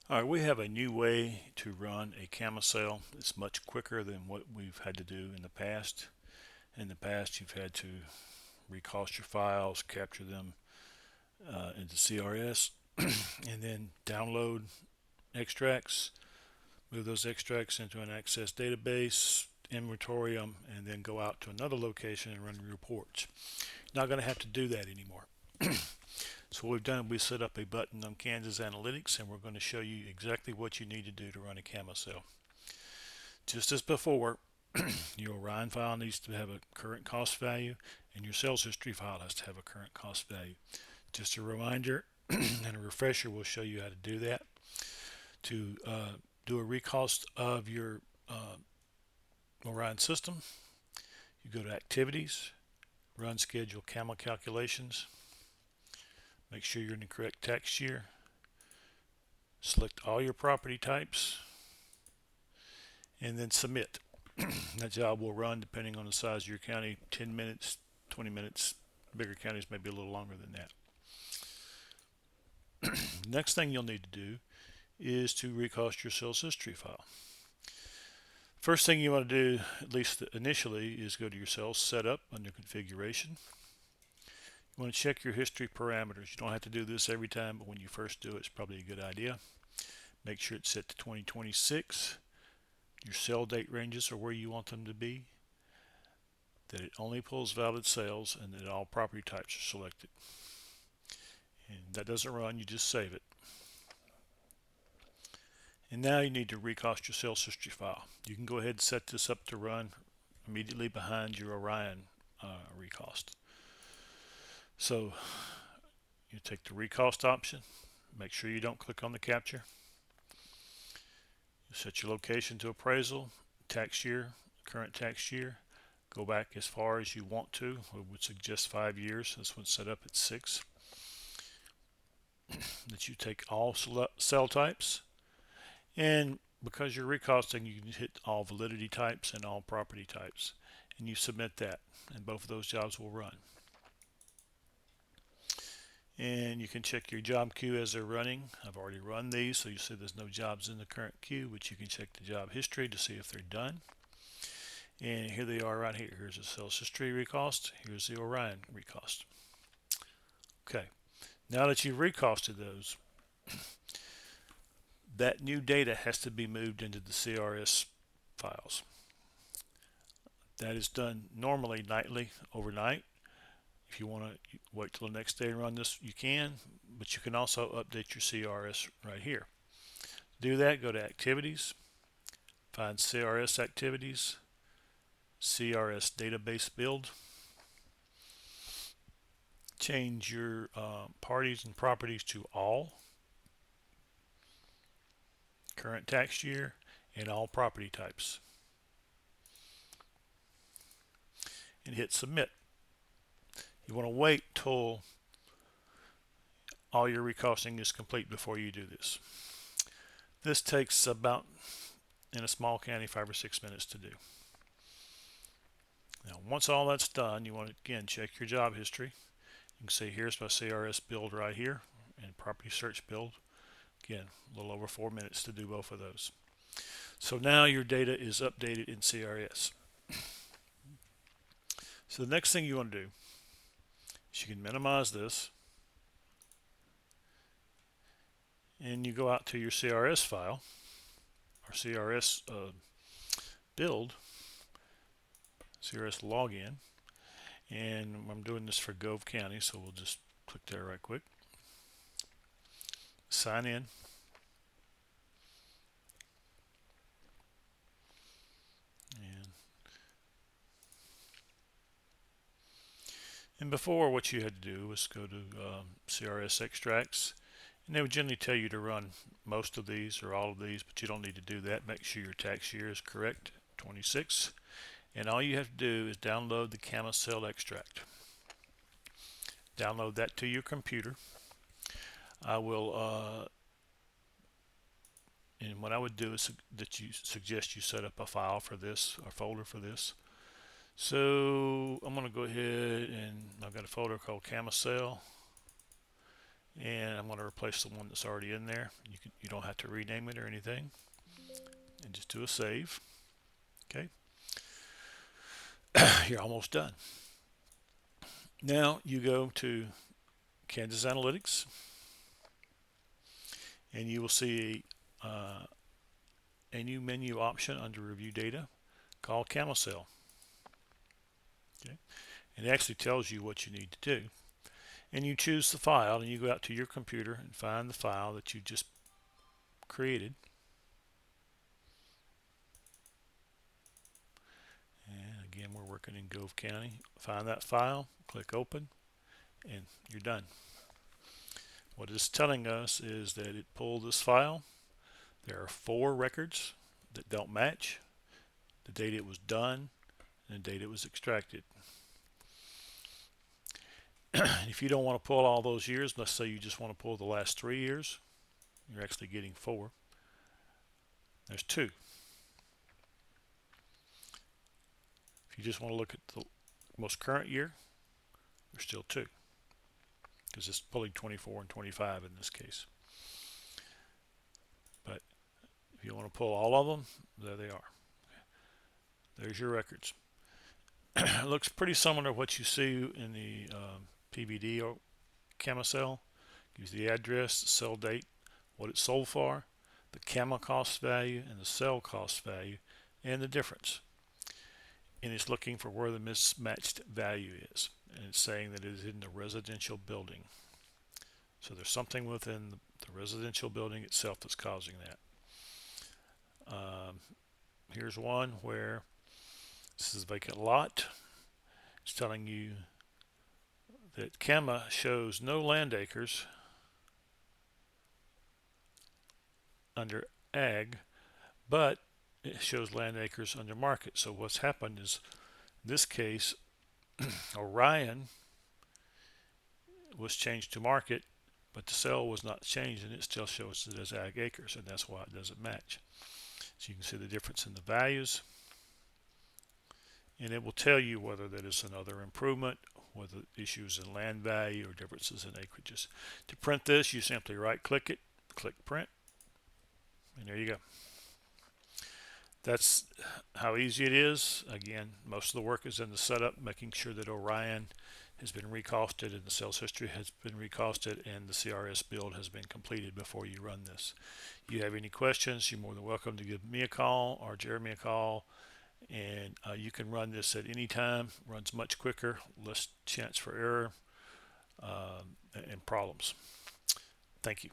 All right, we have a new way to run a Camasl. It's much quicker than what we've had to do in the past. In the past, you've had to recost your files, capture them into CRS, and then download extracts, move those extracts into an Access database, inventory them, and then go out to another location and run reports. You're not going to have to do that anymore. So what we've done, we set up a button on Kansas Analytics, and we're going to show you exactly what you need to do to run a Camasl. Just as before, your Orion file needs to have a current cost value, and your sales history file has to have a current cost value. Just a reminder and a refresher will show you how to do that. To do a recost of your Orion system, you go to Activities, Run Schedule Camel Calculations, make sure you're in the correct tax year, select all your property types, and then submit. That job will run depending on the size of your county, 10 minutes, 20 minutes. Bigger counties may be a little longer than that. Next thing you'll need to do is to recost your sales history file. First thing you want to do, at least initially, is go to your sales setup under configuration. You want to check your history parameters. You don't have to do this every time, but when you first do it, it's probably a good idea. Make sure it's set to 2026. Your sale date ranges are where you want them to be. That it only pulls valid sales and that all property types are selected. And that doesn't run, you just save it. And now you need to recost your sales history file. You can go ahead and set this up to run immediately behind your Orion recost. So you take the recost option, make sure you don't click on the capture. You set your location to appraisal, tax year, current tax year. Go back as far as you want to. We would suggest 5 years. This one's set up at 6. That you take all cell types, and because you're recosting, you can hit all validity types and all property types, and you submit that, and both of those jobs will run. And you can check your job queue as they're running. I've already run these, so you see there's no jobs in the current queue, but you can check the job history to see if they're done. And here they are right here. Here's the sales history recost. Here's the Orion recost. Okay, now that you've recosted those, that new data has to be moved into the CRS files. That is done normally nightly, overnight. If you want to wait till the next day and run this, you can, but you can also update your CRS right here. To do that, go to Activities, find CRS Activities, CRS Database Build, change your parties and properties to all, current tax year, and all property types, and hit Submit. You want to wait till all your recosting is complete before you do this. This takes about, in a small county, 5 or 6 minutes to do. Now, once all that's done, you want to again check your job history. You can see here's my CRS build right here and property search build. Again, a little over 4 minutes to do both of those. So now your data is updated in CRS. So the next thing you want to do is you can minimize this, and you go out to your CRS file or CRS build, CRS login, and I'm doing this for Gove County, so we'll just click there right quick. Sign in. And before, what you had to do was go to CRS extracts, and they would generally tell you to run most of these or all of these, but you don't need to do that. Make sure your tax year is correct, 26, and all you have to do is download the Camasl extract. Download that to your computer. I will, and what I would do is that you suggest you set up a file for this, or folder for this. So I'm going to go ahead and I've got a folder called Camasl, And I'm going to replace the one that's already in there. You don't have to rename it or anything, and just do a save. Okay, you're almost done. Now you go to Kansas Analytics, and you will see a new menu option under Review Data called Camasl. Okay, it actually tells you what you need to do, and you choose the file, and you go out to your computer and find the file that you just created. And again, we're working in Gove County. Find that file, click open, and you're done. What it's telling us is that it pulled this file. There are 4 records that don't match: the date it was done and the date it was extracted. If you don't want to pull all those years, let's say you just want to pull the last 3 years, you're actually getting 4. There's 2. If you just want to look at the most current year, there's still 2, because it's pulling 24 and 25 in this case. But if you want to pull all of them, there they are. There's your records. It looks pretty similar to what you see in the PBD or Camasl. Gives the address, the sell date, what it sold for, the cama cost value, and the sell cost value, and the difference. And it's looking for where the mismatched value is, and it's saying that it is in the residential building. So there's something within the residential building itself that's causing that. Here's one where this is a vacant lot. It's telling you that CAMA shows no land acres under ag, but it shows land acres under market. So what's happened is, in this case, Orion was changed to market, but the cell was not changed, and it still shows it as ag acres, and that's why it doesn't match. So you can see the difference in the values, and it will tell you whether that is another improvement, whether issues in land value or differences in acreages. To print this, you simply right click it, click print, and there you go. That's how easy it is. Again, most of the work is in the setup, making sure that Orion has been recosted and the sales history has been recosted and the CRS build has been completed before you run this. If you have any questions, you're more than welcome to give me a call or Jeremy a call, and you can run this at any time. Runs much quicker, less chance for error and problems. Thank you.